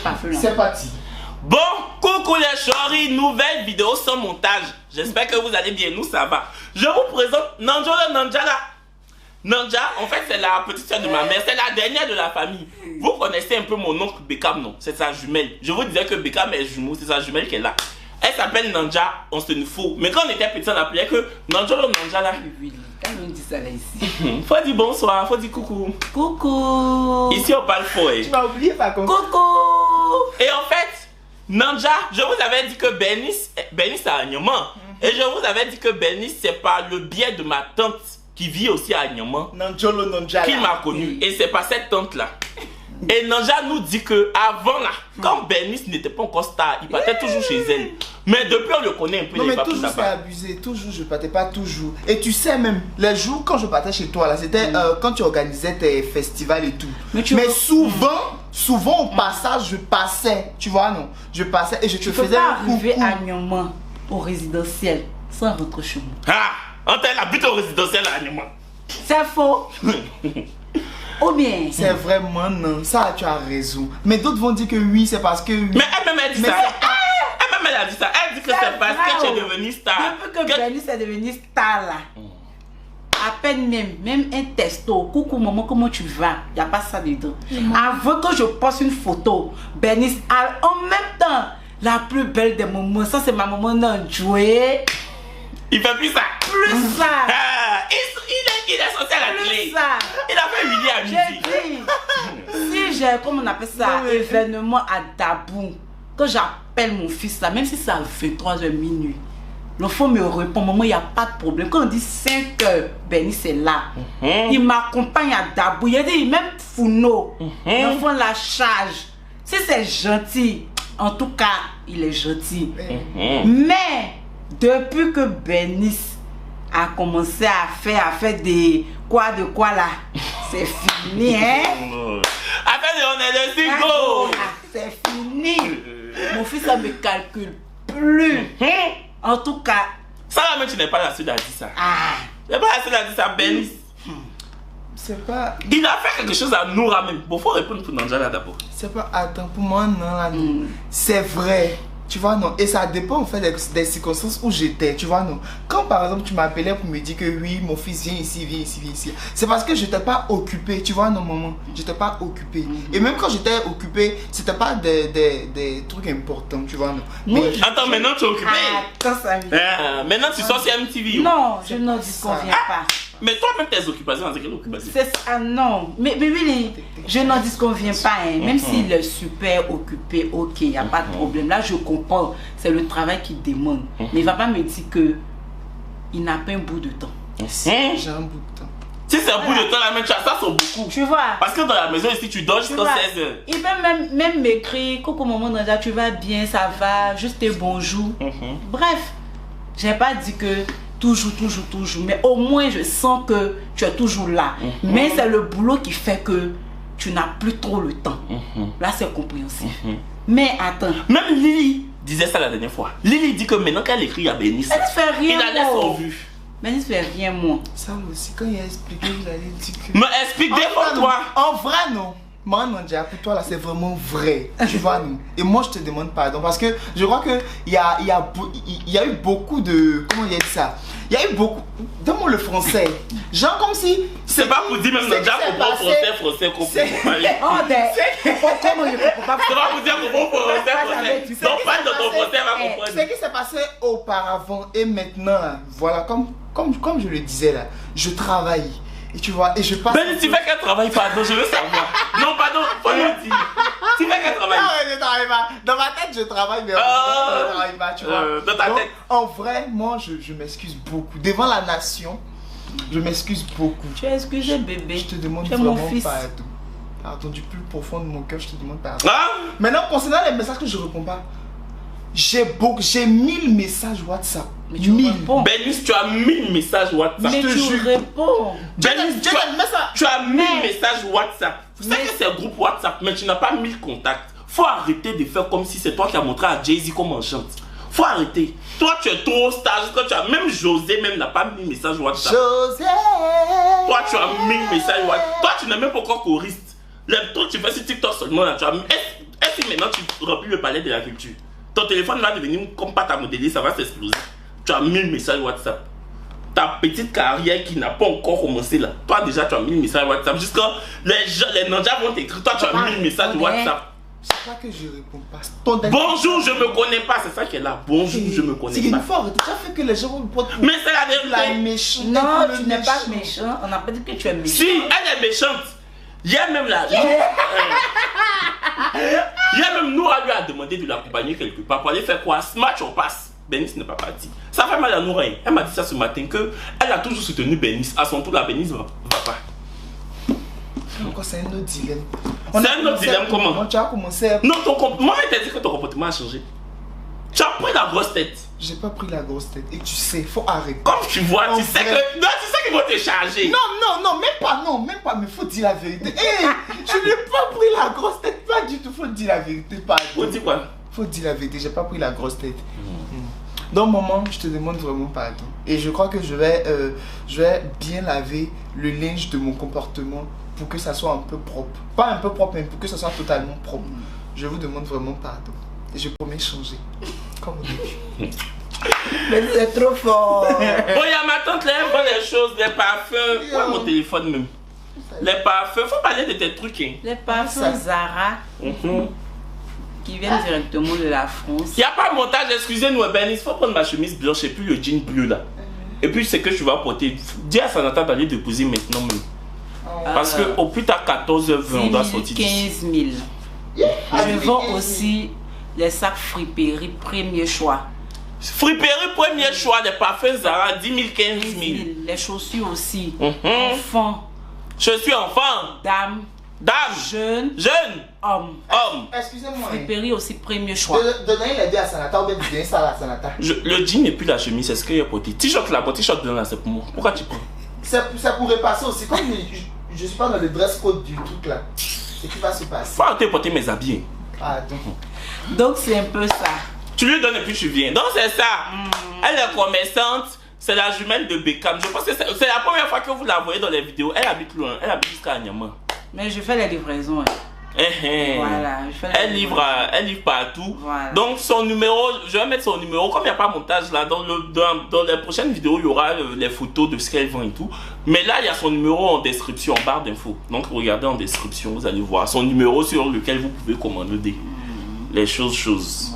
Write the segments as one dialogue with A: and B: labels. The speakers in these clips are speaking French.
A: parfait là.
B: C'est parti.
C: Bon, coucou les choris, nouvelle vidéo sans montage. J'espère que vous allez bien, nous ça va. Je vous présente Nanjola Nanjala. Nanja, en fait, c'est la petite soeur de ma mère, c'est la dernière de la famille. Vous connaissez un peu mon oncle Beckham, non? C'est sa jumelle. Je vous disais que Beckham est jumeau, c'est sa jumelle qui est là. Elle s'appelle Nanja, on se fout. Mais quand on était petit, on l'appelait que Nanjola Nanjala.
A: Oui, quand on dit ça là ici.
C: Faut dire bonsoir, faut dire coucou.
A: Coucou.
C: Ici, on parle faux.
B: Tu m'as oublié par contre.
A: Coucou.
C: Et en fait, Nanja, je vous avais dit que Bernice c'est à Agnoman. Et je vous avais dit que Bernice, c'est par le biais de ma tante qui vit aussi à Agnoman
B: Nanjolo Nanjala.
C: qu'il m'a connu. Et c'est par cette tante-là. Et Nanja nous dit que avant là, quand Bernice n'était pas encore star, il partait toujours chez elle. Mais depuis, on le connaît un peu.
B: Non
C: il
B: mais
C: va plus
B: toujours c'est
C: là-bas.
B: abusé, toujours je partais pas toujours. Et tu sais même, les jours quand je partais chez toi là, c'était quand tu organisais tes festivals et tout. Mais souvent au passage je passais, tu vois non, je passais et je te
A: Tu peux
B: faisais
A: pas
B: un coucou.
A: arriver à Nyoman au résidentiel sans rentrer chez moi.
C: Ah, Antel habite au résidentiel à Agnoman.
A: C'est faux. Ou bien.
B: C'est vraiment non, ça tu as raison. Mais d'autres vont dire que oui, c'est parce que oui.
C: Mais elle-même a dit
B: Mais
C: ça.
B: c'est pas-
C: Elle-même elle a dit ça. Elle dit que c'est parce que tu es devenue star.
A: Depuis que Bernice est devenue star là, à peine même un testo, coucou maman, comment tu vas? Il n'y a pas ça dedans. Avant que je poste une photo, Bernice, en même temps, la plus belle des moments, ça c'est ma maman Nanjoué.
C: Il fait plus ça.
A: Plus ça.
C: Ah, il est sorti à la
A: Plus
C: télé.
A: ça.
C: Il a fait Willy à
A: J'ai
C: musique.
A: dit, si j'ai, comment on appelle ça,
B: Non, mais-
A: événement à Dabou, que j'appelle mon fils là, même si c'est à 23h minuit, l'enfant me répond, maman, il n'y a pas de problème. Quand on dit 5h, Bernice est là. Il m'accompagne à Dabou. Il a dit, même Founo, l'enfant la charge. Si c'est gentil, en tout cas, il est gentil. Mais, depuis que Bernice a commencé à faire des quoi là, c'est fini, hein?
C: Après, on est de Zigo.
A: C'est fini. Mon fils, ça me calcule plus. En tout cas,
C: Ça, là, même, tu n'es pas la seule à dire ça. Tu n'es pas la seule à dire ça, Bernice.
B: C'est pas.
C: Il a fait quelque chose à Noura même. Bon, faut répondre pour Nanjala d'abord.
B: C'est pas. Attends, pour moi, non, là, non. C'est vrai. Tu vois, non. Et ça dépend en fait des circonstances où j'étais. Tu vois, non. Quand par exemple, tu m'appelais pour me dire que oui, mon fils vient ici, viens ici, viens ici. C'est parce que je n'étais pas occupé. Tu vois, non, maman. Je n'étais pas occupé. Et même quand j'étais occupé, c'était pas des trucs importants. Tu vois, non. Mais
C: Attends, maintenant, tu es occupé.
A: quand ça vient.
C: Maintenant, tu sors sur MTV.
A: Non, je n'en disconviens pas.
C: Mais toi-même, tes occupations, c'est quelle occupation?
A: C'est ça, non. Mais oui, je n'en disconviens pas. Hein. Même s'il est super occupé, ok, il n'y a pas de problème. Là, je comprends. C'est le travail qui demande. Mais il ne va pas me dire que il n'a pas un bout de temps.
B: j'ai un bout de temps.
C: Si c'est un bout de temps, la même chose, ça, c'est beaucoup.
A: Tu vois?
C: Parce que dans la maison ici, tu dors
A: Tu
C: jusqu'à
A: vois,
C: 16h.
A: il peut même m'écrire, coucou maman Nanja, tu vas bien, ça va, juste tes bonjours. Bref, j'ai pas dit que toujours, mais au moins je sens que tu es toujours là. Mais c'est le boulot qui fait que tu n'as plus trop le temps. Là, c'est compréhensible. Mais attends,
C: Même Lily disait ça la dernière fois. Lily dit que maintenant qu'elle écrit à Bernice,
A: elle ne fait
C: il
A: rien.
C: a laissé son
A: Moi.
C: vue.
A: Mais elle ne fait rien, moi.
B: Ça aussi, quand il a expliqué, vous allez dire que.
C: Mais explique défends-toi.
B: En vrai, non. Moi, non, déjà, pour toi, là, c'est vraiment vrai. Tu vois, non. Et moi, je te demande pardon. Parce que je crois qu'il y a eu beaucoup de. Comment il y a dit ça? Il y a eu beaucoup. Donne-moi le français. Genre, comme si.
C: C'est pas pour dire même
B: c'est
C: déjà
B: que
C: pour
B: c'est
C: français, comprends.
B: c'est-
A: Oh, comment je ne peux pas
C: C'est pas pour dire pour français.
B: Tu sais
C: Donc,
B: que
C: pas
B: c'est
C: de ton
B: passé-
C: français, va
A: Eh,
C: comprendre.
B: Ce qui s'est passé auparavant et maintenant, là, voilà, comme je le disais là, je travaille. Et tu vois, et je passe.
C: Ben, tu fais qu'un travail, pardon, je veux savoir. Non, pardon, faut le dire. Tu fais qu'un travail.
B: Non, je travaille pas. Dans ma tête, je travaille, mais en vrai, je travaille pas, tu vois.
C: Dans ta
B: Donc,
C: tête.
B: en vrai, moi, je m'excuse beaucoup. Devant la nation, je m'excuse beaucoup.
A: Tu es excusé, bébé.
B: Je te demande
A: Tu es mon
B: vraiment
A: fils.
B: pardon. Pardon, du plus profond de mon cœur, je te demande pardon.
C: Hein?
B: Maintenant, concernant les messages que je réponds pas, j'ai 1000 messages WhatsApp.
A: Mais tu
B: 1000.
A: réponds.
C: Bernice, tu as 1000 messages WhatsApp.
A: Mais
B: je te
A: tu
B: jure.
A: réponds.
C: Bernice, tu as 1000 messages WhatsApp. Vous savez
A: Mais-
C: que c'est un groupe WhatsApp, mais tu n'as pas 1000 contacts. Faut arrêter de faire comme si c'est toi qui as montré à Jay-Z comment on chante. Faut arrêter. Toi, tu es trop star. Jusqu'à tu as même José, même n'a pas 1000 messages WhatsApp.
B: José.
C: Toi, tu as 1000 messages WhatsApp. Toi, tu n'es même pas encore choriste. Le truc que tu fais sur TikTok seulement, là, tu as. Est-ce si maintenant tu remplis le palais de la culture, ton téléphone va devenir comme pâte à modeler, ça va s'exploser. Tu as 1000 messages WhatsApp. Ta petite carrière qui n'a pas encore commencé là. Toi déjà tu as 1000 messages WhatsApp. Jusqu'à les nanjas vont t'écrire. Toi tu as 1000 messages WhatsApp.
B: C'est pas que je réponds pas.
C: Bonjour, je me connais pas. C'est ça qui est là. Bonjour, je me connais pas.
B: C'est une fois, tu as fait que les gens vont me prendre.
C: Mais c'est la vérité.
B: La méchante.
A: Non, tu n'es pas méchant. On n'a pas dit que tu es méchant.
C: Si, elle est méchante. Il y a même là. Il y a même Noura lui a demandé de l'accompagner quelque part pour aller faire quoi? Match on passe. Bénice n'est pas parti. Ça fait mal à Noura. Elle m'a dit ça ce matin que elle a toujours soutenu Bénice. À son tour, la Bénice va pas.
B: Encore, c'est un autre dilemme.
C: C'est un autre dilemme comment?
B: Tu as commencé à...
C: Non, moi je t'ai dit que ton comportement a changé. Tu as pris la grosse tête.
B: J'ai pas pris la grosse tête. Et tu sais, faut arrêter.
C: Comme tu vois, tu sais
B: vrai.
C: que. Non, tu sais qu'ils vont te charger.
B: Même pas, mais faut dire la vérité. Hé, je n'ai pas pris la grosse tête, pas du tout, faut dire la vérité, pas.
C: Faut dire quoi?
B: Faut dire la vérité, j'ai pas pris la grosse tête. Donc maman, je te demande vraiment pardon. Et je crois que je vais bien laver le linge de mon comportement pour que ça soit un peu propre. Pas un peu propre, mais pour que ça soit totalement propre. Je vous demande vraiment pardon. Et je promets changer. Comme au début.
A: Mais c'est trop fort.
C: Oh, il y a ma tante là, elle vend les choses, les parfums. Ouais, mon téléphone même. Les parfums, faut parler de tes trucs. Hein.
A: Les parfums Zara qui viennent directement de la France.
C: Il n'y a pas de montage, excusez-nous, Ben, il faut prendre ma chemise blanche et puis le jean bleu là. Et puis c'est que je vais porter. Dis à Sanata d'aller déposer maintenant même. Parce que au plus tard 14h20, on doit sortir.
A: 15 000. Je vends aussi les sacs friperie, premier choix.
C: Friperie, premier choix, les parfums Zara, 10 000, 15 000.
A: Les chaussures aussi. Enfants.
C: Je suis enfant.
A: Dame. Jeune. Homme.
B: Excusez-moi.
A: Friperie aussi, premier choix.
B: Donnez les deux à Sanata ou bien donner ça à Sanata.
C: Le jean et puis la chemise, c'est ce qu'il y a porté. T-shirt là, t-shirt dedans là, c'est pour moi. Pourquoi tu prends?
B: Ça pourrait passer aussi. Comme je suis pas dans le dress code du truc là. C'est qui va se passer.
C: Faut arrêter de porter mes habits.
B: Ah,
A: donc c'est un peu ça.
C: Tu lui donnes et puis tu viens. Donc c'est ça. Elle est commerçante. C'est la jumelle de Beckham. Je pense que c'est la première fois que vous la voyez dans les vidéos. Elle habite loin. Elle habite jusqu'à Anyama.
A: Mais je fais les livraisons. Voilà,
C: elle livre partout.
A: Voilà.
C: Donc son numéro, je vais mettre son numéro. Comme il n'y a pas montage là, dans les prochaines vidéos, il y aura les photos de ce qu'elle vend et tout. Mais là, il y a son numéro en description, en barre d'infos. Donc regardez en description, vous allez voir son numéro sur lequel vous pouvez commander les choses.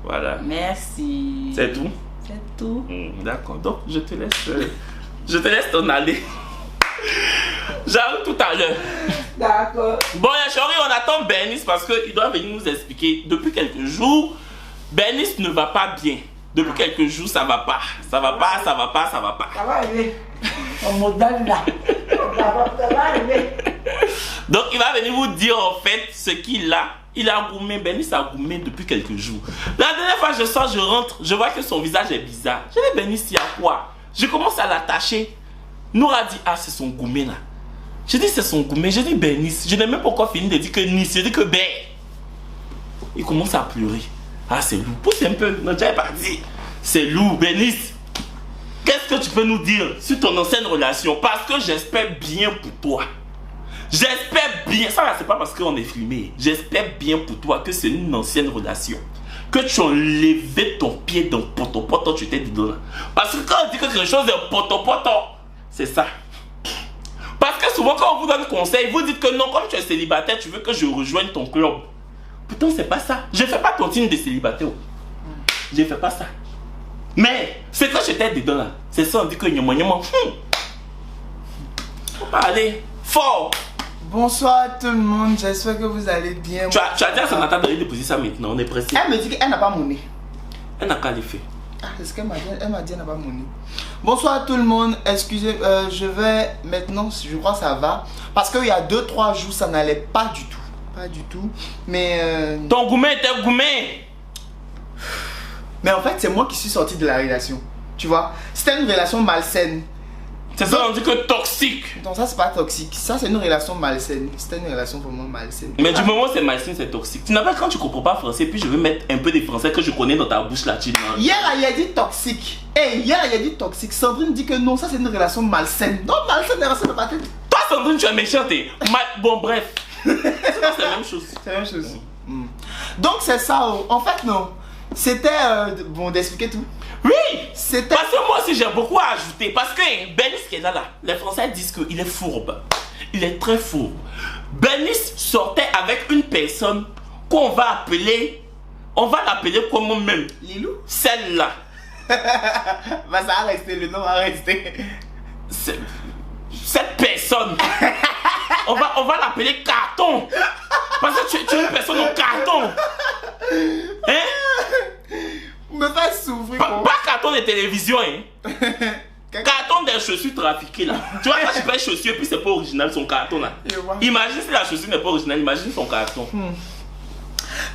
C: Voilà. Merci. C'est tout?
A: C'est tout.
C: D'accord. Donc je te laisse t'en aller. J'arrive tout à l'heure.
A: D'accord.
C: Bon, les chéris, on attend Bénice parce qu'il doit venir nous expliquer. Depuis quelques jours, Bénice ne va pas bien. Depuis quelques jours, ça va pas. Ça va pas.
A: Ça va arriver. On modèle là. Ça va arriver.
C: Donc, il va venir vous dire en fait ce qu'il a. Il a goumé, Bénice a goumé depuis quelques jours. La dernière fois, je sors, je rentre, je vois que son visage est bizarre. Je dis, Bénice, il y a quoi? Je commence à l'attacher. Noura dit, ah, c'est son goumé là. Je dis, c'est son goumé. Je dis, Bénice. Je n'ai même pas encore fini de dire que Nice. Je dis que Ben. Il commence à pleurer. Ah, c'est lourd. Pousse un peu. Non, tu n'avais pas dit. C'est lourd, Bénice. Qu'est-ce que tu peux nous dire sur ton ancienne relation? Parce que j'espère bien pour toi. J'espère bien. Ça là, c'est pas parce qu'on est filmé. J'espère bien pour toi que c'est une ancienne relation. Que tu as levé ton pied dans poto, tu t'es dit dedans. Parce que quand on dit que quelque chose est poto, c'est ça. Parce que souvent quand on vous donne conseil, vous dites que non, comme tu es célibataire, tu veux que je rejoigne ton club. Pourtant c'est pas ça. Je fais pas ton signe de célibataire. Je fais pas ça. Mais c'est quand j'étais dedans là. C'est ça, on dit que faut pas aller fort.
B: Bonsoir à tout le monde, j'espère que vous allez bien.
C: Tu as dit à Sanata d'aller déposer ça maintenant, on est pressé.
B: Elle me dit qu'elle n'a pas monnaie.
C: Elle n'a qu'à les faire.
B: Ah, c'est ce qu'elle m'a dit, elle n'a pas monnaie. Bonsoir à tout le monde, excusez, je vais maintenant, je crois que ça va. Parce qu'il y a 2-3 jours, ça n'allait pas du tout. Pas du tout, mais...
C: Ton gourmet était gourmet.
B: Mais en fait, c'est moi qui suis sorti de la relation. Tu vois, c'était une relation malsaine.
C: C'est ça, on dit que toxique.
B: Non, ça c'est pas toxique. Ça c'est une relation malsaine. C'était une relation vraiment malsaine.
C: Mais du moment où c'est malsaine, c'est toxique. Tu n'as pas quand tu comprends pas français, puis je veux mettre un peu des français que je connais dans ta bouche latine.
B: Hier, il a dit toxique. Et hier, il a dit toxique. Sandrine dit que non, ça c'est une relation malsaine. Non, malsaine, c'est pas tête.
C: Toi, Sandrine, tu es méchante. Bon, bref. C'est la même chose.
B: C'est la même chose. Donc c'est ça. En fait, non. C'était bon d'expliquer tout.
C: Oui,
B: C'était.
C: parce que moi aussi j'ai beaucoup à ajouter. Parce que Bernice qui est là, les Français disent qu'il est fourbe. Il est très fourbe. Bernice sortait avec une personne qu'on va appeler. On va l'appeler comment même?
B: Lilou.
C: Celle-là.
B: Bah, ça va rester, le nom va rester.
C: Cette personne. on va l'appeler carton. Parce que tu es une personne au carton. Hein?
B: Vous me faites souffrir.
C: Pas carton de télévision, hein. Carton des chaussures trafiquées là. Tu vois, quand je fais chaussures et puis c'est pas original son carton là. Imagine si la chaussure n'est pas originale, imagine son carton.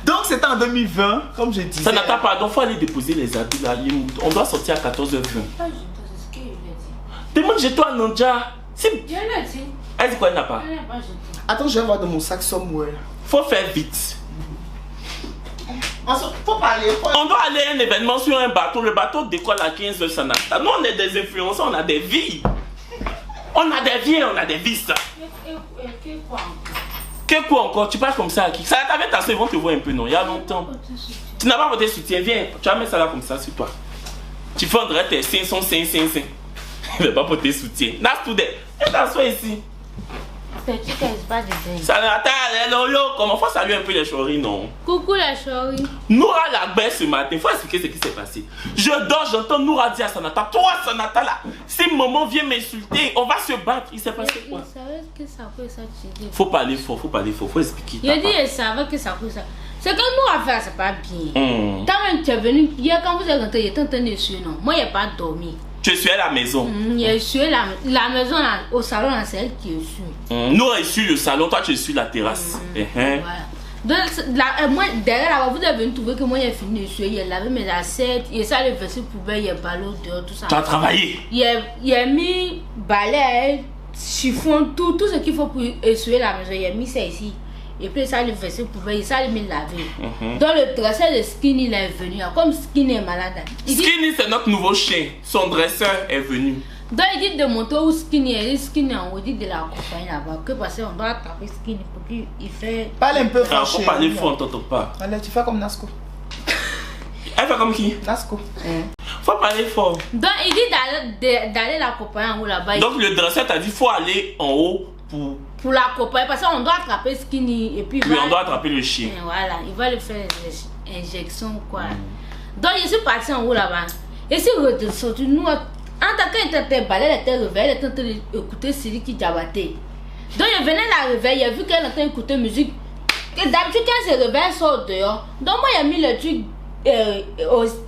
B: Donc c'était en 2020, comme je disais.
C: Ça n'attend pas, donc faut aller déposer les habits là. On doit sortir à 14h20. Demande-toi à Nandja.
D: Je l'ai dit.
C: Elle dit quoi, elle n'a pas?
B: Attends, je vais voir dans mon sac somewhere.
C: Faut faire vite.
B: Faut parler.
C: On doit aller à un événement sur un bateau. Le bateau décolle à 15h, ça n'attend. Nous, on est des influenceurs, on a des vies. On a des vies, on a des vies, ça. Quel coup encore? Tu parles comme ça à qui? Ça t'avait ta soeur, ils vont te voir un peu, non? Il y a longtemps. Tu n'as pas voté soutien, viens. Tu vas mettre ça là comme ça sur toi. Tu fondrais tes seins, son sein. Il ne va pas porter soutien. Nas tout des. Et t'assois ici. Ça n'attend, comment faut saluer un peu les choris, non?
D: Coucou la chérie.
C: Noura Lagbert ce matin, il faut expliquer ce qui s'est passé. Je dors, j'entends Noura dire à Sanata, toi Sanata là, si maman vient m'insulter, on va se battre. Il s'est passé quoi?
D: Il savait que ça peut ça.
C: Faut parler fort, faut expliquer.
D: Il dit il savait que ça peut ça. C'est que nous à faire, c'est pas bien. Quand même tu es venu, hier quand vous êtes rentré, il était en train de suer, non? Moi, il n'ai pas dormi.
C: Tu es sur la maison.
D: Il est sur la maison là, au salon, c'est elle qui est sur.
C: Nous, on est sur le salon, toi, tu es sur la terrasse.
D: Voilà. Donc, moi, derrière là, vous avez venu trouver que moi, j'ai fini de suer. Il a lavé mes assiettes, il a le vaisselle poubelle, il a ballot dehors, tout ça.
C: Tu as travaillé?
D: Il a mis balai, chiffon, tout ce qu'il faut pour essuyer la maison. Il a mis ça ici. Et puis ça le vaisselle poubelle, ça le met lavé. Donc le dresseur de Skinny il est venu. Comme Skinny est malade.
C: Skinny c'est notre nouveau chien. Son dresseur est venu.
D: Donc il dit de monter où Skinny est. Skinny en haut, dit de l'accompagner là-bas. Que parce qu'on doit attraper Skinny pour qu'il fait.
B: Parle un peu fort.
C: Faut parler fort, on t'entend pas.
B: Allez, tu fais comme Nasco.
C: Elle fait comme qui?
B: Nasco.
C: Faut parler fort.
D: Donc il dit d'aller l'accompagner en haut là-bas.
C: Donc le dresseur t'a dit faut aller en haut
D: pour l'accompagner parce qu'on doit attraper Skinny et puis
C: oui, on doit attraper le chien.
D: Et voilà, il va lui faire des injections ou quoi. Donc je suis parti en haut là-bas. Et si redescendu, nous, en tant qu'elle balai, elle était réveillée, elle était en train d'écouter Siri qui diabatait. Donc je venais la réveiller, il a vu qu'elle était en train d'écouter musique. Et d'habitude quand elle se réveille, elle sort dehors. Donc moi j'ai mis le truc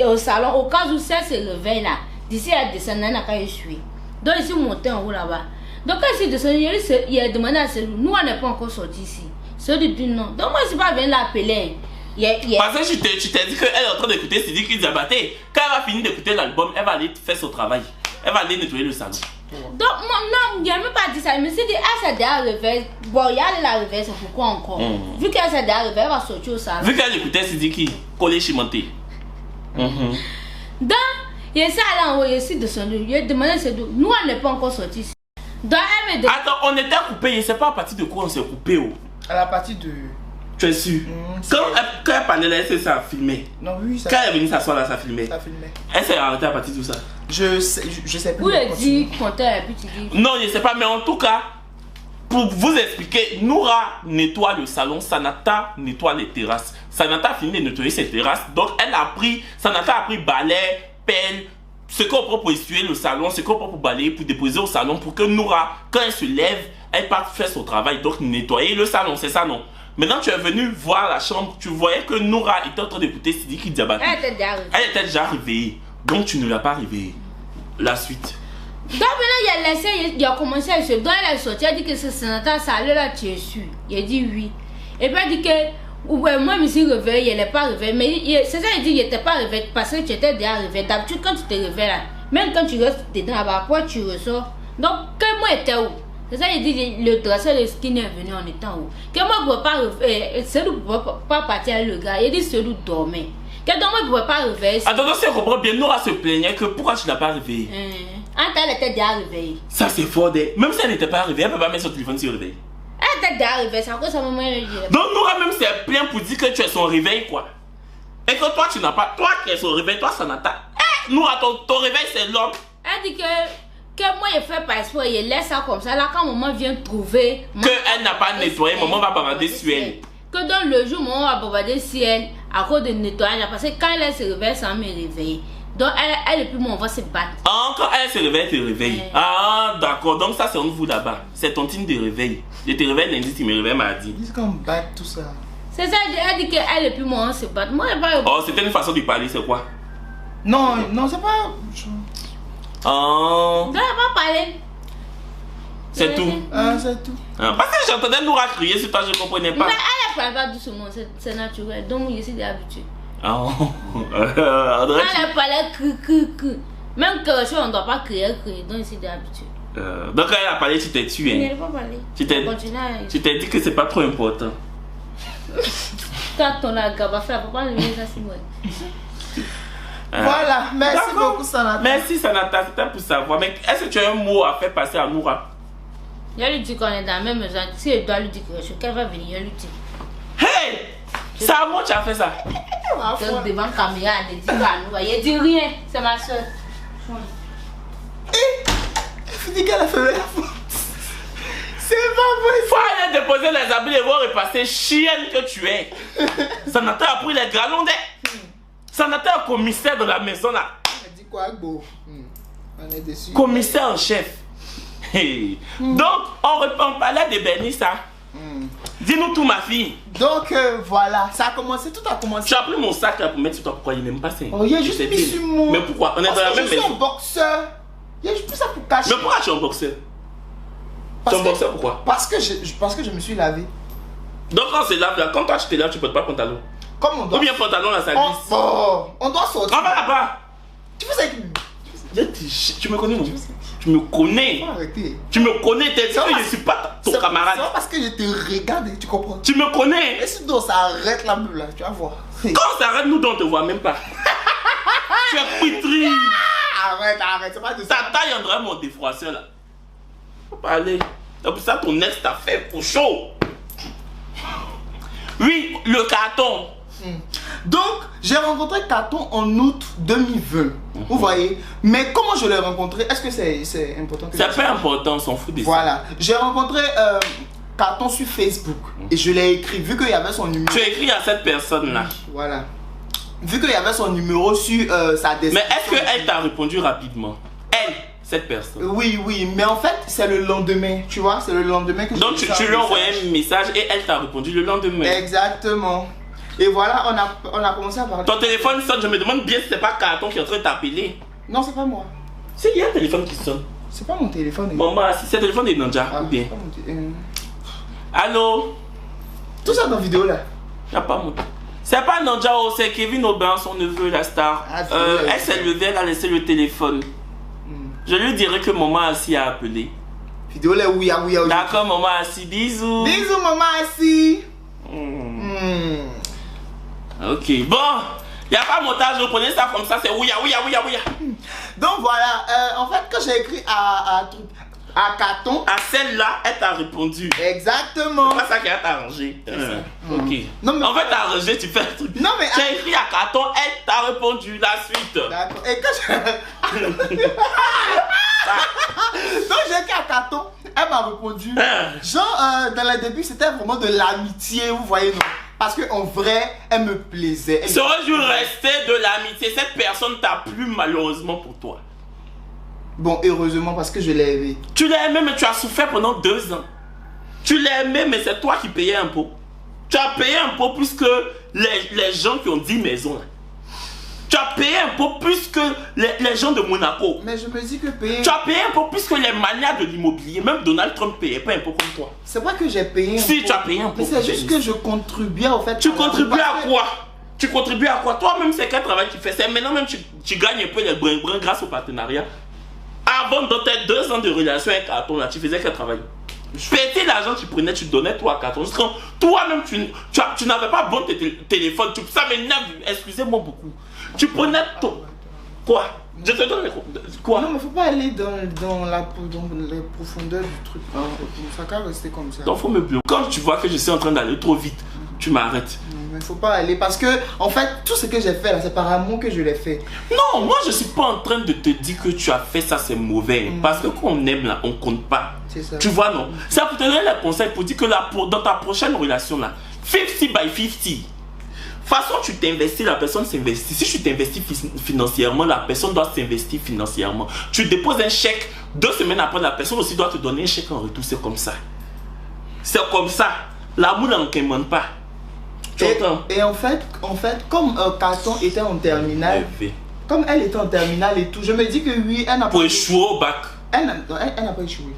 D: au salon, au cas où elle se réveille là. D'ici elle descend, elle n'a qu'à essuyer. Donc je suis monté en haut là-bas. Donc quand je suis descendu, il a demandé à Célou, nous on n'est pas encore sortis ici. Célou dit non. Donc moi je ne suis pas venu l'appeler.
C: Parce que tu t'es dit qu'elle est en train d'écouter Sidi qui diabaté. Quand elle va finir d'écouter l'album, elle va aller faire son travail. Elle va aller nettoyer le salon.
D: Donc moi, non, je n'ai même pas dit ça. Je me suis dit, elle s'est déjà réveillée. Bon, il y a la réveille, c'est pourquoi encore. Vu qu'elle s'est déjà réveillée, elle va sortir au salon.
C: Vu qu'elle écoutait Sidi qui collait chimenté.
D: Donc, il s'est allé en haut, il s'est descendu. Il a demandé à Célou, nous on n'est pas encore sortis ici. Donc, elle me dit.
C: Attends, on était coupé, je ne sais pas à partir de quoi on s'est coupé.
B: À la partie de.
C: Tu es sûr? Quand elle parlait là, elle s'est filmé.
B: Non, oui, ça.
C: Quand elle est venue s'asseoir là, ça filmait.
B: Ça filmait.
C: Elle s'est arrêtée à partir de tout ça.
B: Je sais plus.
D: Vous le dit, compteur, et puis tu dis.
C: Non, je ne sais pas, mais en tout cas, pour vous expliquer, Noura nettoie le salon, Sanata nettoie les terrasses. Sanata a fini de nettoyer ses terrasses, donc Sanata a pris balai, pelle, ce qu'on prend pour essuyer le salon, ce qu'on prend pour balayer, pour déposer au salon, pour que Noura, quand elle se lève, elle parte faire son travail, donc nettoyer le salon, c'est ça, non? Maintenant, tu es venu voir la chambre, tu voyais que Noura était en train d'écouter Sidi qui diabatait. Elle était déjà réveillée, donc tu ne l'as pas réveillée. La suite.
D: Donc maintenant, il a commencé à se donner la sortie, il a dit que c'est Sanata, ça allait là, tu es sûr. Il a dit oui. Et puis il a dit que ouais, moi, je me suis réveillée, elle n'est pas réveillée. Mais c'est ça, il dit qu'il n'était pas réveillé parce que tu étais déjà réveillée. D'habitude, quand tu te réveilles là, même quand tu restes dedans là-bas, après tu ressors. Donc, que moi, j'étais où? C'est ça, il dit le dresseur de Skinny est venu en étant où? Que moi, je ne pouvais pas réveiller. Celui ne pouvait pas partir avec le gars. Il dit celui dormait. Que donc, moi, je ne pouvais pas réveiller.
C: Attends, si je comprends bien, Noura se plaignait que pourquoi tu ne l'as pas réveillée?
D: Elle était déjà réveillée.
C: Ça, c'est fort. Même si elle n'était pas réveillée, elle ne peut pas mettre son téléphone sur réveil.
D: Elle était déjà réveillée, c'est à cause de sa maman.
C: Donc Noura même s'est plaint pour dire que tu es son réveil quoi. Et que toi tu n'as pas, toi qui es son réveil, toi ça n'a pas. Noura ton réveil c'est l'homme.
D: Elle dit que moi je fais pas espoir, je laisse ça comme ça. Là quand maman vient trouver.
C: Elle n'a pas nettoyé, maman va bavarder sur elle.
D: Que dans le jour, maman va bavarder sur elle à cause de nettoyage. Parce que quand elle se réveille, ça me réveille. Donc elle et puis moi on va se battre.
C: Ah, quand elle se réveille, elle te réveille. Ah, d'accord. Donc ça c'est entre vous là-bas. C'est ton team de réveil. Je te réveille lundi, tu me réveilles mardi.
B: Dis qu'on bat tout ça.
D: C'est ça, elle dit qu'elle et puis moi on se bat. Moi je pas.
C: Oh, c'était une façon de parler, c'est quoi?
B: Non, c'est pas.
C: Oh.
D: Non, elle va parler.
C: C'est tout.
B: C'est tout.
C: Ah, parce que j'entendais Noura crier sur toi, je ne comprenais pas.
D: Mais elle parle pas doucement, c'est naturel. Donc je suis habituée.
C: Oh.
D: Quand elle parlait cri. Même que on ne doit pas crier. Donc je suis habituée.
C: Donc quand elle a parlé, tu t'es tué.
D: Elle n'a pas parlé.
C: Tu t'es dit que c'est pas trop important.
D: Quand on a gaba fait, papa lui ça c'est moi.
B: Voilà, merci beaucoup Sanata.
C: Merci Sanata, c'était pour savoir. Mais est-ce que tu as un mot à faire passer à Noura?
D: Je lui dis qu'on est dans la même maison. Si elle doit lui dire que qu'elle va venir, je lui dis.
C: Hey! C'est à moi tu as fait ça?
D: Donc devant la caméra, elle dit à Noura. Elle dit rien, c'est ma soeur.
B: Elle dit qu'elle a fait la faute. C'est pas vrai.
C: Faut aller déposer les habits et voir repasser chienne que tu es. Sanata a pris les galons Sanata est commissaire de la maison là.
B: Elle dit quoi, Gbo? On est déçus.
C: Commissaire en chef. Hey. Donc, on parlait de Benissa. Dis-nous tout, ma fille.
B: Donc, voilà, ça a commencé, tout a commencé.
C: Tu as pris mon sac là pour mettre sur toi. Pourquoi il n'aime pas ça?
B: Oh, il y a juste mis sur moi.
C: Mais pourquoi? On est dans la même
B: maison. Je suis
C: maison.
B: un boxeur. Il y a juste plus ça pour cacher.
C: Mais pourquoi tu es un boxeur? Tu es un boxeur pourquoi?
B: Parce que je me suis lavé.
C: Donc, quand on se lave là, quand toi tu te laves, tu portes pas pantalon.
B: Comme on doit.
C: Ou bien pantalon là, ça glisse.
B: On doit sortir.
C: On va là-bas.
B: Tu fais ça avec.
C: Tu me connais, non? Tu me connais.
B: Arrêtez.
C: Tu me connais, t'es sûr que je ne suis pas ton camarade.
B: C'est parce que je te regarde, tu comprends?
C: Tu me connais.
B: Et si donc ça arrête là, tu vas voir.
C: Quand ça arrête, nous on te voit même pas. Tu es pitri.
B: Arrête, c'est pas de ça.
C: Ta taille en mon défroisseur là. Faut pas aller. C'est pour ça ton ex t'a fait pour chaud. Oui, le carton.
B: Donc, j'ai rencontré Carton en août 2020. Vous voyez? Mais comment je l'ai rencontré? Est-ce que c'est important que
C: c'est pas important, on s'en fout des
B: Voilà. J'ai rencontré Carton sur Facebook. Et je l'ai écrit, vu qu'il y avait son numéro.
C: Tu as écrit à cette personne-là.
B: Voilà. Vu qu'il y avait son numéro sur sa description.
C: Mais est-ce qu'elle t'a répondu rapidement? Elle, cette personne.
B: Oui, mais en fait, c'est le lendemain. Tu vois, c'est le lendemain que
C: donc, tu lui as envoyé un message et elle t'a répondu le lendemain.
B: Exactement. Et voilà, on a commencé à parler.
C: Ton téléphone sonne, je me demande bien si c'est pas Carton qui est en train de t'appeler.
B: Non, c'est pas moi.
C: C'est il y a un téléphone qui sonne.
B: C'est pas mon téléphone.
C: Maman, c'est le téléphone de Nanja, ou bien. Allô?
B: Tout ça dans la vidéo là.
C: Y'a pas mon. C'est pas Nanja, c'est Kevin Aubin, son neveu, la star. Elle s'est levée, elle a laissé le téléphone. Je lui dirai que maman Assi a appelé.
B: Vidéo là, oui.
C: D'accord, maman Assi, bisous.
B: Bisous, maman Assi.
C: Ok, bon, il n'y a pas montage, vous prenez ça comme ça, c'est ouya.
B: Donc voilà, en fait, quand j'ai écrit à Carton.
C: À celle-là, elle t'a répondu.
B: Exactement.
C: C'est pas ça qui a t'arrangé. Ok.
B: Non, mais
C: en fait, t'as arrangé, tu fais un truc.
B: Non, mais.
C: Tu as écrit à Carton, elle t'a répondu la suite.
B: D'accord. Et quand donc j'ai écrit à Carton, elle m'a répondu. Genre, dans le début, c'était vraiment de l'amitié, vous voyez, non? Parce qu'en vrai, elle me plaisait.
C: Ça aurait dû rester de l'amitié. Cette personne t'a plu malheureusement pour toi.
B: Bon, heureusement parce que je l'ai aimé.
C: Tu l'as aimé, mais tu as souffert pendant 2 ans. Tu l'as aimé, mais c'est toi qui payais impôt. Tu as payé impôt plus que les gens qui ont 10 maisons. Là. Tu as payé impôt plus que les gens de Monaco.
B: Mais je me dis que payer...
C: Tu as payé impôt plus que les manias de l'immobilier. Même Donald Trump payait pas impôt comme toi.
B: C'est pas que j'ai payé impôt.
C: Si, tu as payé impôt.
B: Mais c'est juste que je contribuais au fait.
C: Tu contribues à quoi? Tu contribues à quoi? Toi-même, c'est quel travail tu fais? C'est maintenant même tu gagnes un peu les brin-brin grâce au partenariat. Avant, dans tes 2 ans de relation avec Carton, là, tu faisais quel travail? Péter l'argent, tu prenais, tu donnais toi à Carton. Toi-même, tu n'avais pas bon téléphone. Ça m'énerve, excusez-moi beaucoup. Tu prenais ton... Quoi? Je te donne quoi?
B: Non, mais faut pas aller dans les profondeurs du truc. Ça va rester comme ça.
C: Donc faut me bloquer. Quand tu vois que je suis en train d'aller trop vite, tu m'arrêtes.
B: Non, mais faut pas aller parce que, en fait, tout ce que j'ai fait là, c'est par amour que je l'ai fait.
C: Non, moi je suis pas en train de te dire que tu as fait ça, c'est mauvais. Parce que quand on aime là, on compte pas.
B: C'est ça.
C: Tu vois, non? C'est pour te donner les conseils pour dire que là, dans ta prochaine relation là, 50 by 50. De toute façon, tu t'investis, la personne s'investit. Si tu t'investis financièrement, la personne doit s'investir financièrement. Tu déposes un chèque, 2 semaines après, la personne aussi doit te donner un chèque en retour. C'est comme ça. C'est comme ça. L'amour n'en quémande pas. Tu entends?
B: Et en fait, comme Carton était en terminale, comme elle était en terminale et tout, je me dis que oui, elle n'a pas...
C: Pour échouer au bac.
B: Elle n'a pas échoué.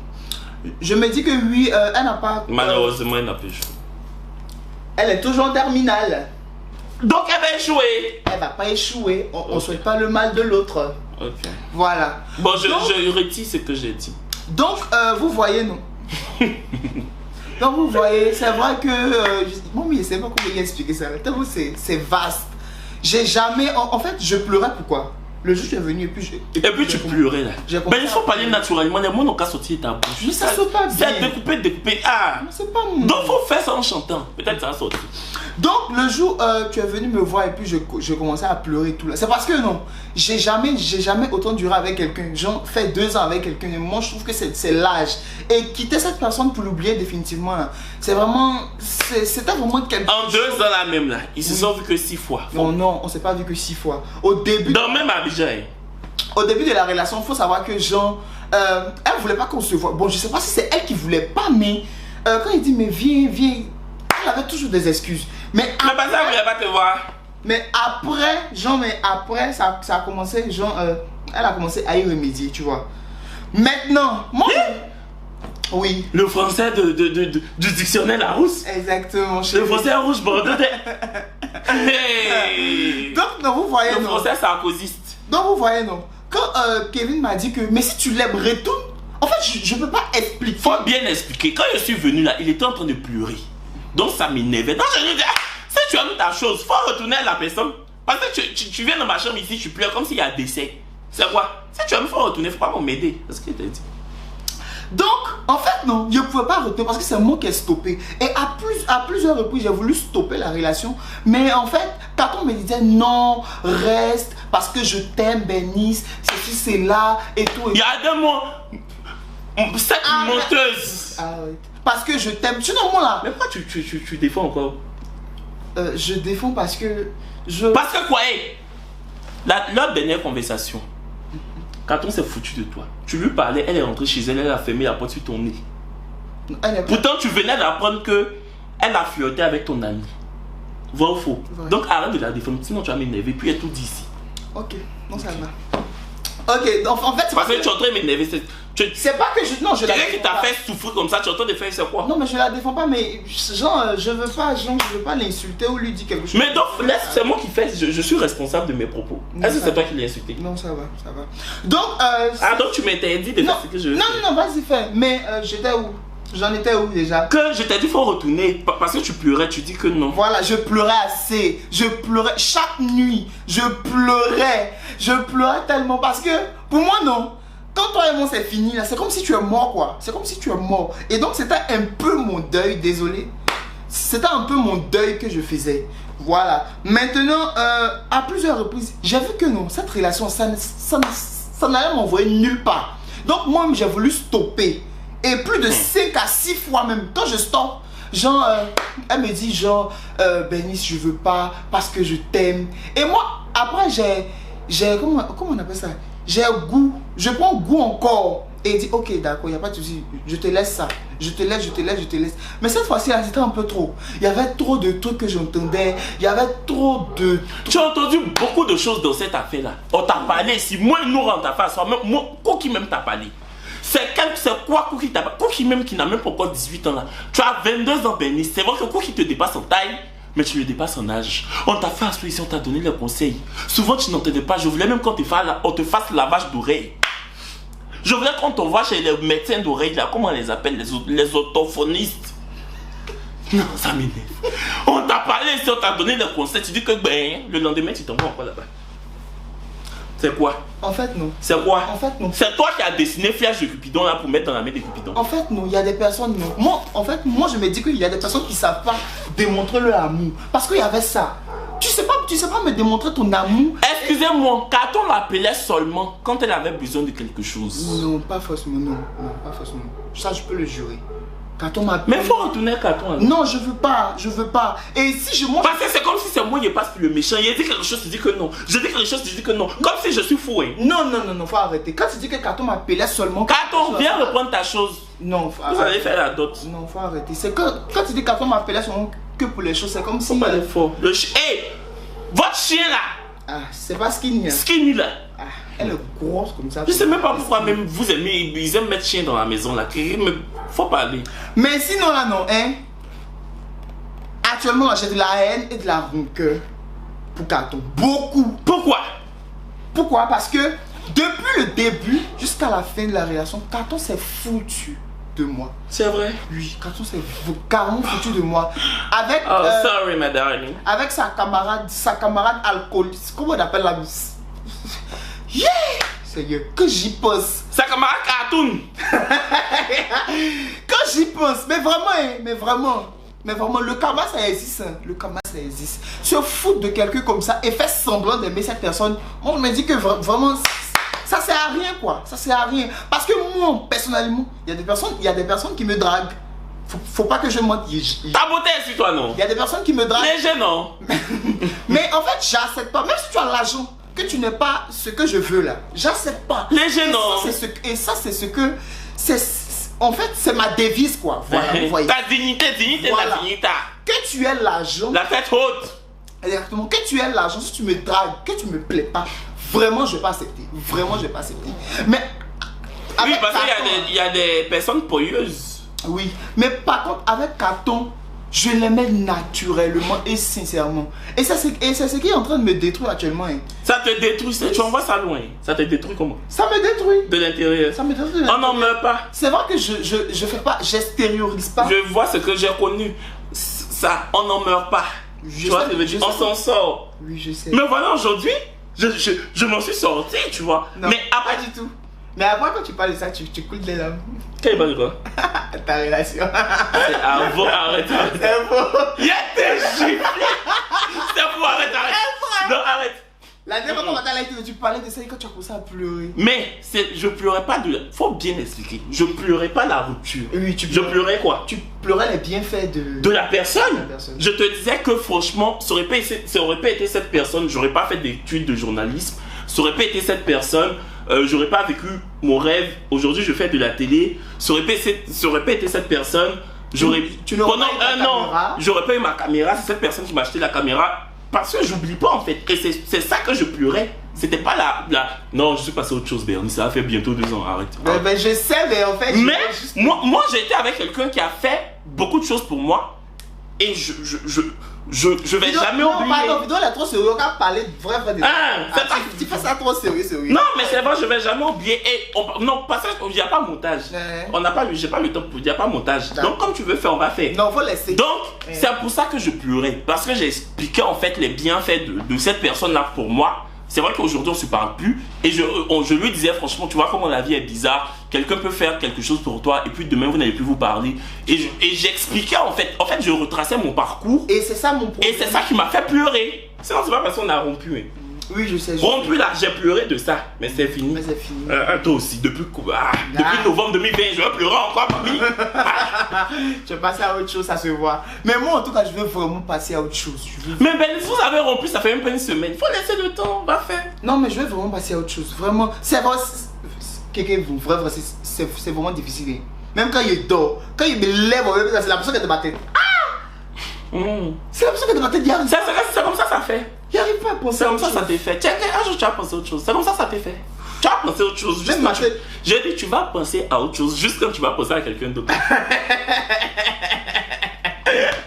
B: Je me dis que oui, elle n'a pas...
C: Malheureusement, elle n'a pas échoué.
B: Elle est toujours en terminale.
C: Donc elle va échouer.
B: Elle va pas échouer. On ne souhaite pas le mal de l'autre.
C: Ok.
B: Voilà.
C: Bon, je retire ce que j'ai dit.
B: Donc, vous voyez, non? Donc, vous voyez, c'est vrai que... bon, mais je sais pas comment expliquer ça. C'est vaste. J'ai jamais... En fait, je pleurais. Pourquoi? Le jour où tu es venu et puis
C: tu pleurais là. Mais il faut parler naturellement. Les mots n'ont qu'à sortir de ta bouche.
B: Mais ça saute pas bien.
C: C'est découpé. Ah.
B: C'est pas mon...
C: Donc, il faut faire ça en chantant. Peut-être ça va sortir.
B: Donc, le jour où tu es venu me voir et puis je commençais à pleurer et tout là. C'est parce que non, j'ai jamais autant duré avec quelqu'un. J'en fais 2 ans avec quelqu'un. Et moi, je trouve que c'est l'âge. Et quitter cette personne pour l'oublier définitivement là, c'est vraiment... C'était vraiment quelque
C: En 2 ans là même là, ils se sont vus que 6 fois.
B: Non, on s'est pas vu que 6 fois. Au début...
C: Dans même Abidjan.
B: Au début de la relation, il faut savoir que Jean, elle voulait pas qu'on se voit. Bon, je sais pas si c'est elle qui voulait pas, mais quand il dit mais viens, elle avait toujours des excuses. Mais
C: après, elle voulait pas te voir.
B: Mais après, ça a commencé, elle a commencé à y remédier, tu vois. Maintenant, moi, oui.
C: Le français du dictionnaire Larousse.
B: Exactement.
C: Le français rouge bordeaux. Hey.
B: Donc, non, vous voyez,
C: le
B: non.
C: français sarkozyste.
B: Donc, vous voyez, non. Quand Kevin m'a dit que, mais si tu l'aimes, retourne. En fait, je peux pas expliquer.
C: Faut bien expliquer. Quand je suis venu là, il était en train de pleurer. Donc, ça m'énervait. Donc, je lui dis, si tu aimes ta chose, faut retourner à la personne. Parce que tu viens dans ma chambre ici, tu pleures comme s'il y a un décès. C'est quoi? Si tu aimes, faut retourner, faut pas m'aider. C'est ce qu'il t'a dit.
B: Donc, en fait, non, je ne pouvais pas retourner parce que c'est moi qui ai stoppé. Et à plusieurs reprises, j'ai voulu stopper la relation. Mais en fait, quand on me disait non, reste, parce que je t'aime, Bénice, ceci, c'est là, et tout.
C: Il y a 2 mois, cette menteuse.
B: Arrête. Parce que je t'aime. Tu sais, moi là.
C: Mais pourquoi tu défends encore?
B: Je défends parce que
C: Parce que quoi, notre dernière conversation, quand on s'est foutu de toi, tu lui parlais, elle est rentrée chez elle, elle a fermé la porte sur ton nez. Pourtant, tu venais d'apprendre que elle a flirté avec ton ami. Vrai ou faux?
B: Ouais.
C: Donc arrête de la défendre, sinon tu vas m'énerver, puis elle tout dit ici.
B: Ok, non, ça va. Ok, donc en fait,
C: C'est parce que tu es en train de m'énerver.
B: C'est pas que je. Non, je la
C: quelqu'un qui
B: défends
C: t'a
B: pas.
C: fait souffrir comme ça, tu es en train de faire c'est quoi?
B: Non, mais je la défends pas, mais genre, je veux pas l'insulter ou lui dire quelque chose.
C: Mais donc, c'est moi qui fais, je suis responsable de mes propos. Est-ce que c'est toi qui l'as insulté?
B: Non, ça va. Donc,
C: donc tu m'interdis de faire ce que je veux.
B: Non, vas-y, fais. Mais j'étais où? J'en étais où déjà?
C: Que je t'ai dit, faut retourner. Parce que tu pleurais, tu dis que non.
B: Voilà, je pleurais assez. Je pleurais chaque nuit. Je pleurais tellement parce que, pour moi, non. Quand toi et moi c'est fini, là, c'est comme si tu es mort, quoi. C'est comme si tu es mort. Et donc, c'était un peu mon deuil, désolé. C'était un peu mon deuil que je faisais. Voilà. Maintenant, à plusieurs reprises, j'ai vu que non, cette relation, ça n'allait m'envoyer nulle part. Donc, moi, j'ai voulu stopper. Et plus de 5 à 6 fois même, quand je stoppe, genre, elle me dit genre, Bénice, je veux pas parce que je t'aime. Et moi, après, j'ai comment on appelle ça? J'ai goût, je prends goût encore. Et il dit, ok, d'accord, il n'y a pas de souci, je te laisse ça. Je te laisse. Mais cette fois-ci, c'était un peu trop. Il y avait trop de trucs que j'entendais. Il y avait trop de...
C: Tu as entendu beaucoup de choses dans cette affaire-là. On t'a parlé, si moi, nous rentre ta face, moi, Cookie même t'a parlé. C'est quoi Cookie t'a parlé? Cookie même qui n'a même pas encore 18 ans là. Tu as 22 ans, Bénice. C'est vrai que Cookie te dépasse en taille, mais tu le dépasses en âge. On t'a fait asseoir ici, on t'a donné les conseils. Souvent, tu n'entendais pas. Je voulais même qu'on te fasse lavage d'oreilles. Je voulais qu'on t'envoie chez les médecins d'oreilles, là, comment on les appelle, les orthophonistes. Non, ça m'énerve. On t'a parlé ici, on t'a donné les conseils. Tu dis que ben, le lendemain, tu t'envoies encore là-bas. C'est quoi?
B: En fait, non.
C: C'est quoi?
B: En fait, non.
C: C'est toi qui as dessiné Flèche de Cupidon là pour mettre dans la main de Cupidon.
B: En fait, non, il y a des personnes, non. Moi, je me dis qu'il y a des personnes qui savent pas démontrer leur amour. Parce qu'il y avait ça. Tu sais pas me démontrer ton amour.
C: Excusez-moi, Carton l'appelait seulement quand elle avait besoin de quelque chose.
B: Non, pas forcément, non. Non, pas forcément. Ça, je peux le jurer. Carton m'appelle.
C: Mais il faut retourner à Carton. Alors.
B: Non, je veux pas. Et si je mange.
C: Parce que c'est comme si c'est moi qui passe pour le méchant. Il a dit quelque chose, tu dis que non. Je dis quelque chose, tu dis que non. Comme si je suis fou. Hein.
B: Non, faut arrêter. Quand tu dis que Carton m'appelait seulement.
C: Carton, viens reprendre ta chose.
B: Non, faut
C: arrêter. Vous allez faire la dot.
B: Non, faut arrêter. C'est que quand tu dis Carton m'appelait seulement que pour les choses, c'est comme si.
C: Faut pas aller fort. Hey! Votre chien là!
B: Ah, c'est pas Skinny.
C: Skinny là!
B: Ah, elle est grosse comme ça.
C: Je sais même pas pourquoi même vous aimez, ils aiment mettre chien dans la maison là. Mais faut pas aller.
B: Mais sinon là non, hein. Actuellement j'ai de la haine et de la rancœur pour Carton. Beaucoup. Pourquoi? Parce que depuis le début jusqu'à la fin de la relation, Carton s'est foutu de moi.
C: C'est vrai?
B: Oui, Carton s'est carrément foutu de moi. Avec.
C: Oh, sorry, my darling.
B: Avec sa camarade alcooliste. Comment on appelle la miss? Yeah! Sérieux, que j'y pense.
C: Sa camarade Cartoon.
B: Quand j'y pense, mais vraiment, le karma ça existe. Hein. Le karma ça existe. Se foutre de quelqu'un comme ça et faire semblant d'aimer cette personne, moi je me dis que vraiment ça sert à rien quoi. Ça sert à rien. Parce que moi personnellement, il y a des personnes qui me draguent. Faut pas que je mente.
C: Ta beauté est sur toi non?
B: Il y a des personnes qui me draguent.
C: Léger non? Mais
B: en fait j'accepte pas. Même si tu as l'argent, que tu n'es pas ce que je veux là, j'accepte pas.
C: Léger non?
B: Et ça c'est ce que en fait c'est ma devise quoi. Voilà, vous voyez.
C: Ta dignité, voilà. La dignité.
B: Que tu aies l'argent.
C: La tête haute.
B: Exactement. Que tu aies l'argent, si tu me dragues, que tu me plais pas, vraiment je vais pas accepter. Vraiment je vais pas accepter. Mais
C: oui, parce qu'il y a des personnes poilleuses.
B: Oui, mais par contre avec Carton, je l'aimais naturellement et sincèrement. Et c'est ce qui est en train de me détruire actuellement. Hein.
C: Ça te détruit, tu envoies ça loin. Ça te détruit comment?
B: Ça me détruit.
C: De l'intérieur.
B: Ça me détruit de l'intérieur.
C: On n'en meurt pas.
B: C'est vrai que je fais pas, j'extériorise pas.
C: Je vois ce que j'ai connu. Ça, on n'en meurt pas. Tu vois ce que je veux dire? On s'en sort.
B: Oui, je sais.
C: Mais voilà, aujourd'hui, je m'en suis sorti, tu vois.
B: Non,
C: mais après,
B: pas du tout. Mais après, quand tu parles de ça, tu coules des larmes.
C: Quel est quoi?
B: Ta relation.
C: C'est avant, arrête.
B: C'est faux.
C: Il y a des gifles. C'est faux, arrête. Non, arrête.
B: La dernière fois quand tu parlais de ça et quand tu as commencé à pleurer.
C: Mais je pleurais pas de. Faut bien expliquer. Je pleurais pas la rupture.
B: Oui,
C: je pleurais quoi?
B: Tu pleurais les bienfaits de
C: la personne. Je te disais que franchement, ça aurait pas été cette personne. J'aurais pas fait d'études de journalisme. Ça aurait pas été cette personne. J'aurais pas vécu mon rêve. Aujourd'hui, je fais de la télé. Ça aurait pas été cette personne. Pendant un an, j'aurais pas eu ma caméra. C'est cette personne qui m'a acheté la caméra. Parce que j'oublie pas en fait. Et c'est ça que je pleurais. C'était pas la. Non, je suis passé à autre chose, Bernie. Ça a fait bientôt 2 ans. Arrête.
B: Mais je sais, mais en fait.
C: Mais moi j'ai été avec quelqu'un qui a fait beaucoup de choses pour moi. Et je vais jamais oublier.
B: Pardon, Vidéo, elle est trop sérieux. On va parler de vrai. Tu fais ça trop sérieux.
C: Non, mais c'est vrai, je vais jamais oublier. Non, parce qu'il n'y a pas montage. J'ai pas le temps pour. Il n'y a pas montage. Donc, comme tu veux faire, on va faire.
B: Non, faut laisser.
C: Donc, c'est pour ça que je pleurais. Parce que j'ai expliqué en fait les bienfaits de cette personne-là pour moi. C'est vrai qu'aujourd'hui on se parle plus. Et je lui disais franchement, tu vois comment la vie est bizarre. Quelqu'un peut faire quelque chose pour toi et puis demain vous n'allez plus vous parler. Et j'expliquais en fait je retraçais mon parcours.
B: Et c'est ça mon problème.
C: Et c'est ça qui m'a fait pleurer. Sinon c'est pas parce qu'on a rompu. Hein.
B: Oui, je sais.
C: Rompu là, j'ai pleuré de ça. Mais c'est fini.
B: Mais c'est fini.
C: Toi aussi, depuis novembre 2020, je vais pleurer encore, mamie.
B: Je vais passer à autre chose, ça se voit. Mais moi en tout cas, je veux vraiment passer à autre chose.
C: Mais Ben, vous avez rompu, ça fait même pas une semaine. Il faut laisser le temps, on va faire.
B: Non, mais je veux vraiment passer à autre chose. Vraiment, c'est vrai. C'est vraiment difficile. Même quand il dort, quand il me lève, c'est la personne qui est de ma tête. C'est la personne qui est de ma tête.
C: C'est comme ça fait.
B: Il arrive pas à penser.
C: C'est comme ça t'est fait. Tiens, un jour tu vas penser à autre chose. C'est comme ça t'est fait. Tu vas penser à autre chose. J'ai dit tu vas penser à autre chose juste quand tu vas penser à quelqu'un d'autre.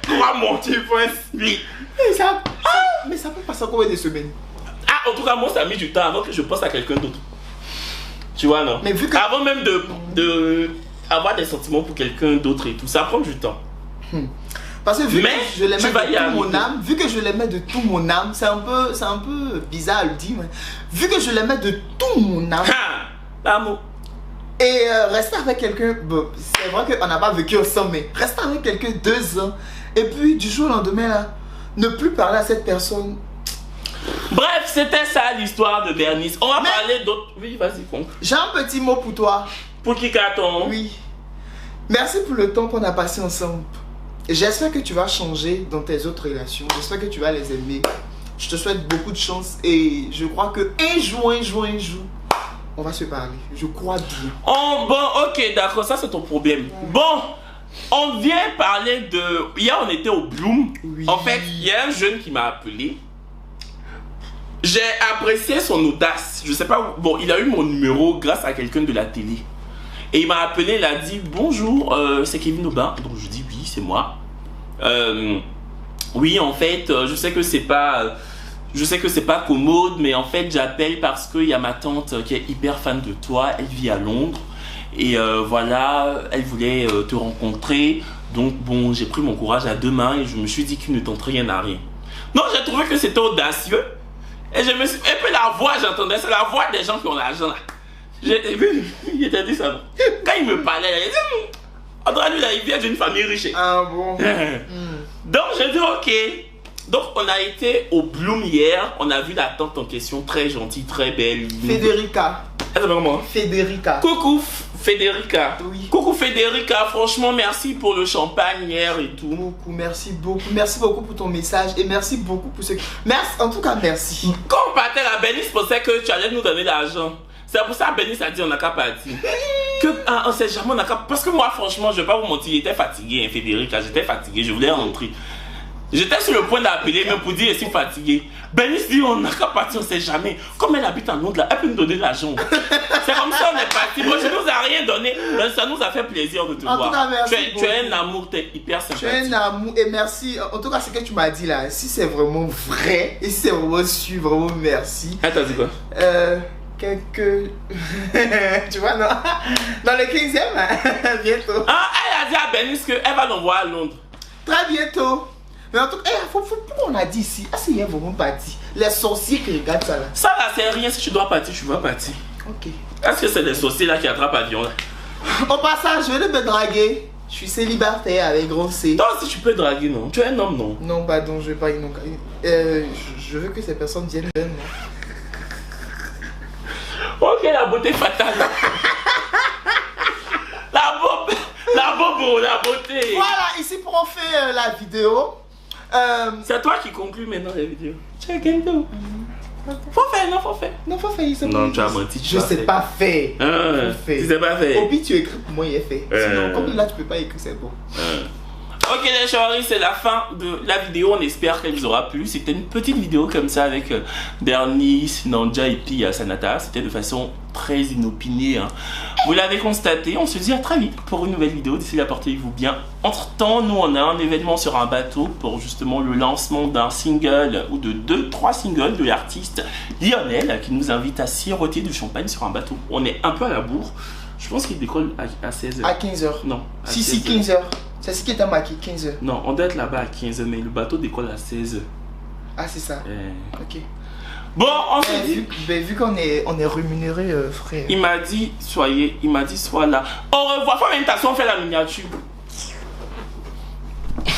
C: Crois-moi, tu penses. Oui.
B: Mais ça peut passer combien de semaines?
C: En tout cas, moi ça a mis du temps avant que je pense à quelqu'un d'autre. Tu vois, non?
B: Mais vu que...
C: Avant même de avoir des sentiments pour quelqu'un d'autre et tout, ça prend du temps.
B: Parce que vu
C: Mais
B: que je l'aimais
C: tu vas y
B: de toute mon
C: arriver.
B: âme, vu que je l'aimais de tout mon âme, c'est un peu bizarre à le dire, mais vu que je l'aimais de tout mon âme,
C: Ah, l'amour.
B: et rester avec quelqu'un, bon, c'est vrai qu'on n'a pas vécu ensemble, mais rester avec quelqu'un 2 ans, et puis du jour au lendemain là, ne plus parler à cette personne.
C: Bref, c'était ça l'histoire de Bernice. On va
B: Mais-
C: parler d'autres. Oui, vas-y, compte.
B: J'ai un petit mot pour toi.
C: Pour qui carton?
B: Oui. Merci pour le temps qu'on a passé ensemble. J'espère que tu vas changer dans tes autres relations. J'espère que tu vas les aimer. Je te souhaite beaucoup de chance et je crois que un jour, on va se parler. Je crois bien.
C: Oh, bon, ok, d'accord, ça c'est ton problème. Bon, on vient parler de... Hier, on était au Bloom.
B: Oui.
C: En fait, il y a un jeune qui m'a appelé. J'ai apprécié son audace. Je sais pas où... Bon, il a eu mon numéro grâce à quelqu'un de la télé. Et il m'a appelé, il a dit « Bonjour, c'est Kevin Aubin. » Donc je dis « Oui, c'est moi. Oui, en fait, je sais que c'est pas... Je sais que c'est pas commode, mais en fait j'appelle parce qu'il y a ma tante qui est hyper fan de toi, elle vit à Londres et voilà, elle voulait te rencontrer. Donc bon, j'ai pris mon courage à 2 mains et je me suis dit qu'il ne tente rien à rien. Non, j'ai trouvé que c'était audacieux. Et je me suis... Et puis la voix, j'entendais, c'est la voix des gens qui ont l'argent là. Il était dit ça. Quand il me parlait, il dit André, lui là, il vient d'une famille riche.
B: Ah bon.
C: Donc j'ai dit ok. Donc on a été au Bloom hier, on a vu la tante en question, très gentille, très belle.
B: Federica.
C: Elle s'appelle comment?
B: Federica.
C: Coucou Federica.
B: Oui.
C: Coucou Federica, franchement merci pour le champagne hier et tout.
B: Beaucoup, merci beaucoup. Merci beaucoup pour ton message et merci beaucoup pour ce que... Merci, en tout cas, merci.
C: Quand on partait là, Bénice pensait que tu allais nous donner l'argent. C'est pour ça que Bénice a dit on n'a qu'à partir. Que, on sait jamais, on n'a qu'à... Parce que moi franchement, je vais pas vous mentir, j'étais fatigué, hein, Federica, j'étais fatigué, je voulais rentrer. J'étais sur le point d'appeler même pour dire je suis fatigué. Bénice dit on n'a qu'à partir, on sait jamais. Comme elle habite en Londres là, elle peut nous donner l'argent. C'est comme ça on est parti. Moi je nous a rien donné, mais ça nous a fait plaisir de te
B: En
C: voir.
B: tout cas, merci
C: Tu es
B: beaucoup.
C: un amour, tu es hyper
B: Tu es
C: sympathique.
B: un amour et merci. En tout cas, ce que tu m'as dit là, si c'est vraiment vrai et si c'est vraiment sûr, vraiment merci.
C: Elle t'a dit quoi?
B: Quelques. Tu vois, non? Dans le 15e, hein? Bientôt.
C: Ah, elle a dit à Bénice qu'elle va l'envoyer à Londres.
B: Très bientôt. Mais en tout cas, pourquoi on a dit ici? Ah, c'est hier, vraiment parti. Les sorciers qui regardent ça là.
C: Ça là c'est rien, si tu dois partir, tu vas partir.
B: Ok.
C: Est-ce que c'est les sorciers là qui attrapent l'avion là?
B: Au passage, je vais me draguer. Je suis célibataire avec gros C.
C: Toi aussi tu peux draguer, non? Tu es un homme, non?
B: Non, pardon, je vais pas. Non, je veux que ces personnes viennent vers moi.
C: Ok, la beauté fatale. La beauté.
B: Voilà, ici pour en faire la vidéo.
C: C'est toi qui conclus maintenant la vidéo. Check it out. Faut faire, non, faut faire.
B: Non, faut faire ça.
C: Non, tu as menti, tu
B: Je
C: as
B: sais
C: fait.
B: pas faire.
C: Ah,
B: Faut faire.
C: tu sais pas faire.
B: Au pire, tu écris pour moi, il est fait. Sinon, comme là, tu peux pas écrire, c'est bon.
C: Ok les chéris, c'est la fin de la vidéo, on espère qu'elle vous aura plu. C'était une petite vidéo comme ça avec Bernice, Nandja et puis Sanata. C'était de façon très inopinée, hein. Vous l'avez constaté, on se dit à très vite pour une nouvelle vidéo. D'ici là, portez-vous bien. Entre temps, nous on a un événement sur un bateau pour justement le lancement d'un single ou de 2-3 singles de l'artiste Lionel qui nous invite à siroter du champagne sur un bateau. On est un peu à la bourre. Je pense qu'il décolle à 16h.
B: À 15h.
C: Non. à
B: Si,
C: 16h.
B: 15h. C'est ce qui est marqué, 15h.
C: Non, on doit être là-bas à 15h, mais le bateau décolle à 16h.
B: Ah, c'est ça. Ok.
C: Bon, on se dit.
B: Vu qu'on est rémunéré, frère.
C: Il m'a dit, sois là. Au revoir. Faut même t'asseoir, on fait la miniature.